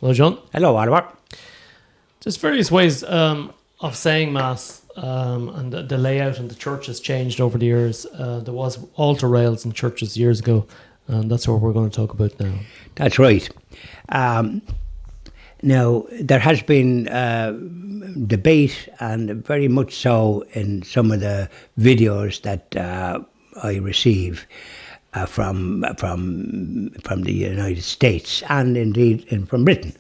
Hello, John. Hello, Oliver. There's various ways of saying Mass, and the layout in the church has changed over the years. There was altar rails in churches years ago, and that's what we're going to talk about now. That's right. Now, there has been debate, and very much so in some of the videos that I receive from the United States, and indeed from Britain,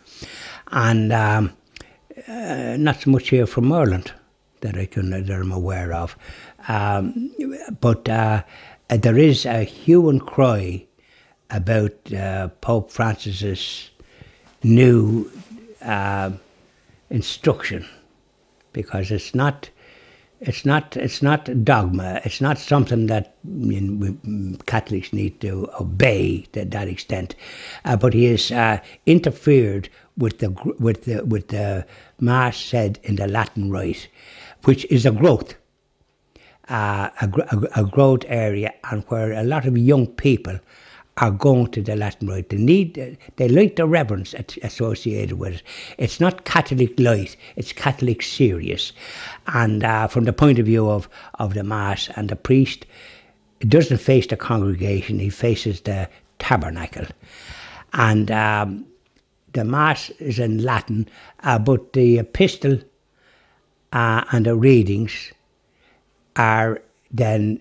and not so much here from Ireland that I'm aware of. But there is a hue and cry about Pope Francis's new instruction, because it's not dogma. It's not something that Catholics need to obey to that extent. But he has interfered with the Mass said in the Latin Rite, which is a growth area, and where a lot of young people are going to the Latin Rite. They like the reverence associated with it. It's not Catholic light, it's Catholic serious. And from the point of view of the Mass, and the priest doesn't face the congregation, he faces the tabernacle. And the Mass is in Latin, but the epistle and the readings are then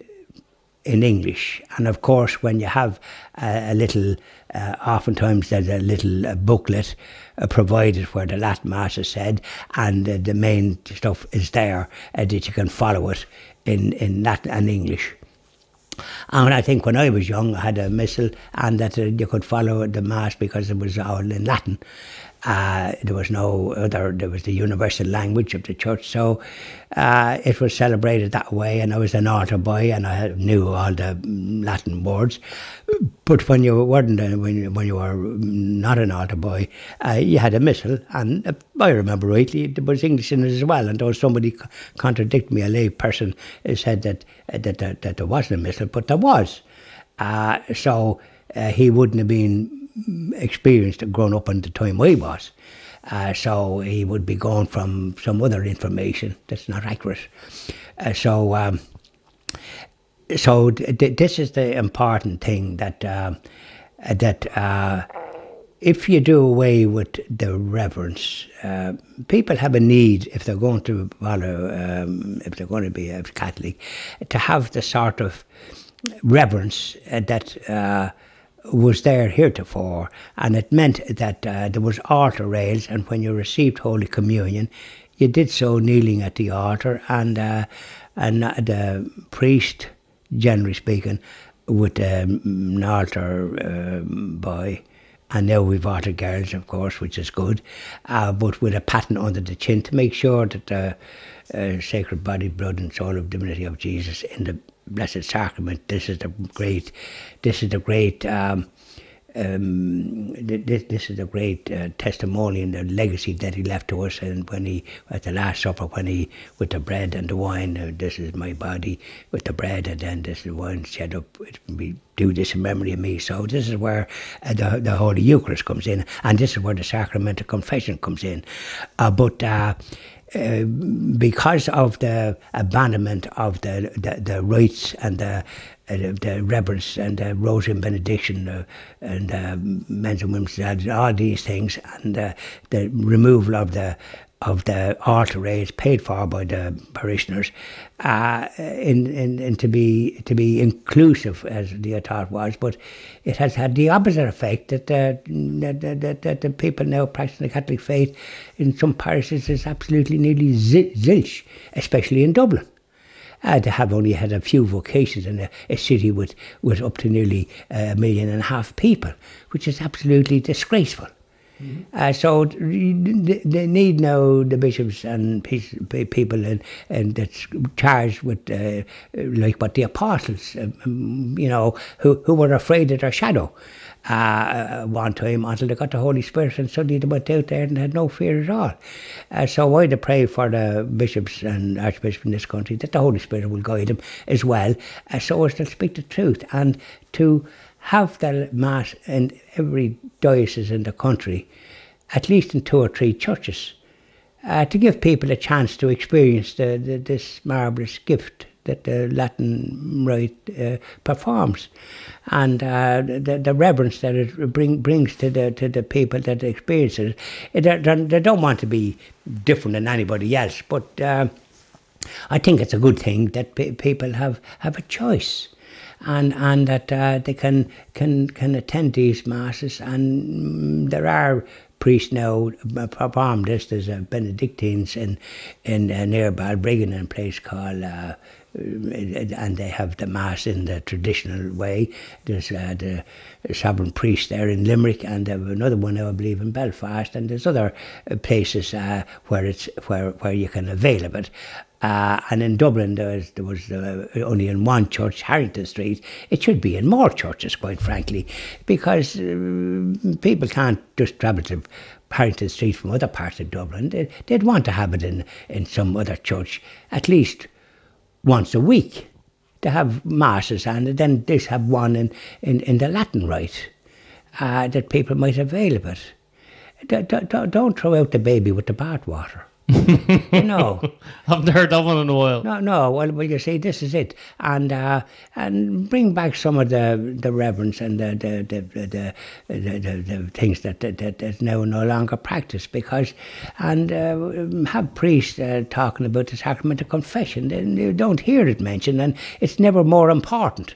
in English. And of course, when you have a little, oftentimes there's a little booklet provided where the Latin Mass is said, and the main stuff is there that you can follow it in Latin and English. And I think when I was young, I had a missal, and that you could follow the Mass because it was all in Latin. There was no other, there was the universal language of the church, so it was celebrated that way. And I was an altar boy, and I knew all the Latin words. But when you weren't, when you were not an altar boy, you had a missal, and if I remember rightly, there was English in it as well. And though somebody contradicted me, a lay person said that there wasn't a missal, but there was. So he wouldn't have been experienced and grown up in the time I was. So he would be going from some other information that's not accurate. So this is the important thing, that if you do away with the reverence, people have a need, if they're going to follow, if they're going to be a Catholic, to have the sort of reverence that was there heretofore. And it meant that there was altar rails, and when you received Holy Communion, you did so kneeling at the altar, and the priest, generally speaking, with an altar boy. And now we've altar girls, of course, which is good, but with a pattern under the chin to make sure that the sacred body, blood and soul of divinity of Jesus in the Blessed Sacrament. This is the great testimony and the legacy that he left to us. And when he, at the Last Supper, when he, with the bread and the wine, this is my body, with the bread, and then this is the wine shed up, we do this in memory of me. So this is where the Holy Eucharist comes in, and this is where the Sacrament of Confession comes in. Because of the abandonment of the rites and the reverence and the rosary and benediction and men's and women's, all these things, and the removal of the altar rails paid for by the parishioners, to be inclusive, as the thought was, but it has had the opposite effect, that the people now practicing the Catholic faith in some parishes is absolutely nearly zilch, especially in Dublin. They have only had a few vocations in a city with up to nearly 1.5 million people, which is absolutely disgraceful. Mm-hmm. So they need now the bishops and people and that's charged with like what the apostles, who were afraid of their shadow one time, until they got the Holy Spirit, and suddenly they went out there and had no fear at all. So I do pray for the bishops and archbishops in this country that the Holy Spirit will guide them as well, so as to speak the truth and to have the Mass in every diocese in the country at least in 2 or 3 churches, to give people a chance to experience this marvellous gift that the Latin Rite performs, and the reverence that it brings to the people that experience it. They don't want to be different than anybody else, but I think it's a good thing that people have a choice, and that they can attend these masses, and there are priests now perform this. There's Benedictines in near Balbriggan, in a place called and they have the mass in the traditional way. There's the sovereign priest there in Limerick, and they have another one now, I believe, in Belfast, and there's other places where you can avail of it. And in Dublin, there was only in one church, Harrington Street. It should be in more churches, quite frankly, because people can't just travel to Harrington Street from other parts of Dublin. They'd want to have it in some other church, at least once a week, to have masses, and then this have one in the Latin Rite, that people might avail of it. Don't throw out the baby with the bathwater. You know, I haven't heard that one in a while. No. Well, you see, this is it, and bring back some of the reverence and the things that now no longer practiced, because have priests talking about the sacrament of confession. Then you don't hear it mentioned, and it's never more important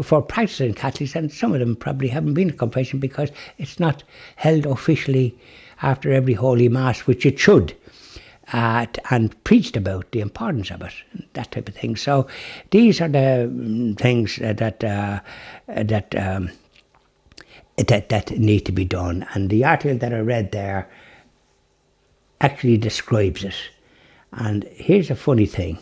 for practicing Catholics, and some of them probably haven't been to confession because it's not held officially after every Holy Mass, which it should. And preached about the importance of it, that type of thing. So these are the things that need to be done. And the article that I read there actually describes it. And here's a funny thing: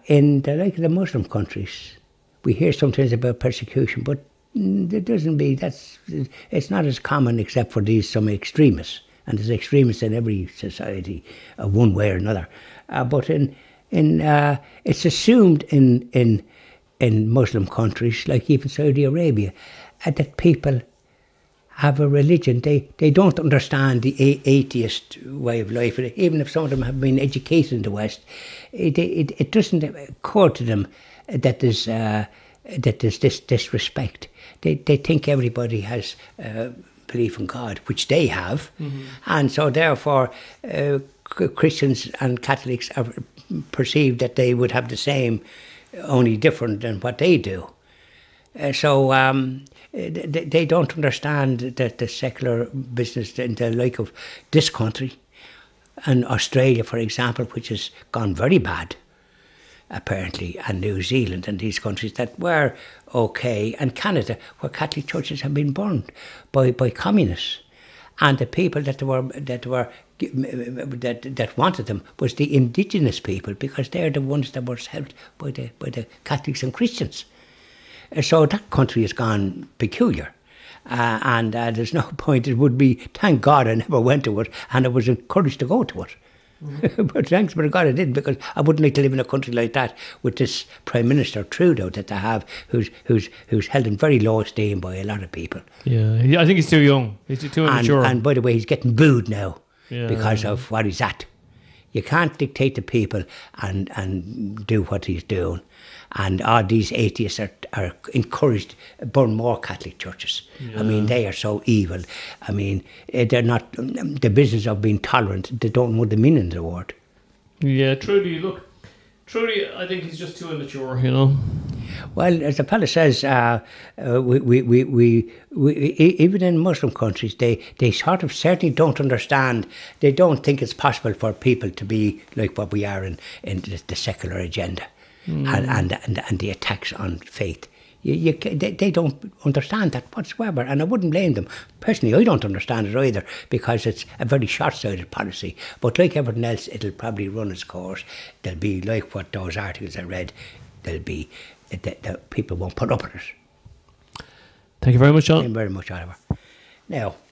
in the Muslim countries, we hear sometimes about persecution, but it doesn't be. It's not as common, except for some extremists. And there's extremists in every society, one way or another. But it's assumed in Muslim countries, like even Saudi Arabia, that people have a religion. They don't understand the atheist way of life. Even if some of them have been educated in the West, it doesn't occur to them that there's this disrespect. They think everybody has belief in God, which they have, and so therefore Christians and Catholics are perceived that they would have the same, only different than what they do. So they don't understand the secular business in the like of this country, and Australia, for example, which has gone very bad, apparently, and New Zealand and these countries that were okay, and Canada, where Catholic churches have been burned by communists, and the people that wanted them was the indigenous people, because they're the ones that were helped by the Catholics and Christians. So that country has gone peculiar. And there's no point. It would be, thank God I never went to it, and I was encouraged to go to it. But thanks be to God I didn't, because I wouldn't like to live in a country like that with this Prime Minister Trudeau that they have, who's held in very low esteem by a lot of people. Yeah, I think he's too young. He's too immature. And by the way, he's getting booed now because of what he's at. You can't dictate to people and do what he's doing. And all these atheists are encouraged to burn more Catholic churches. I mean, they are so evil. I mean, they're not the business of being tolerant. They don't know the meaning of the word. Yeah, Trudy, I think he's just too immature, you know. Well, as the fella says, we even in Muslim countries, they sort of certainly don't understand. They don't think it's possible for people to be like what we are in the secular agenda. And the attacks on faith. They don't understand that whatsoever, and I wouldn't blame them. Personally, I don't understand it either, because it's a very short-sighted policy. But like everything else, it'll probably run its course. There'll be, like what those articles I read, there'll be, the people won't put up with it. Thank you very much, John. Thank you very much, Oliver. Now,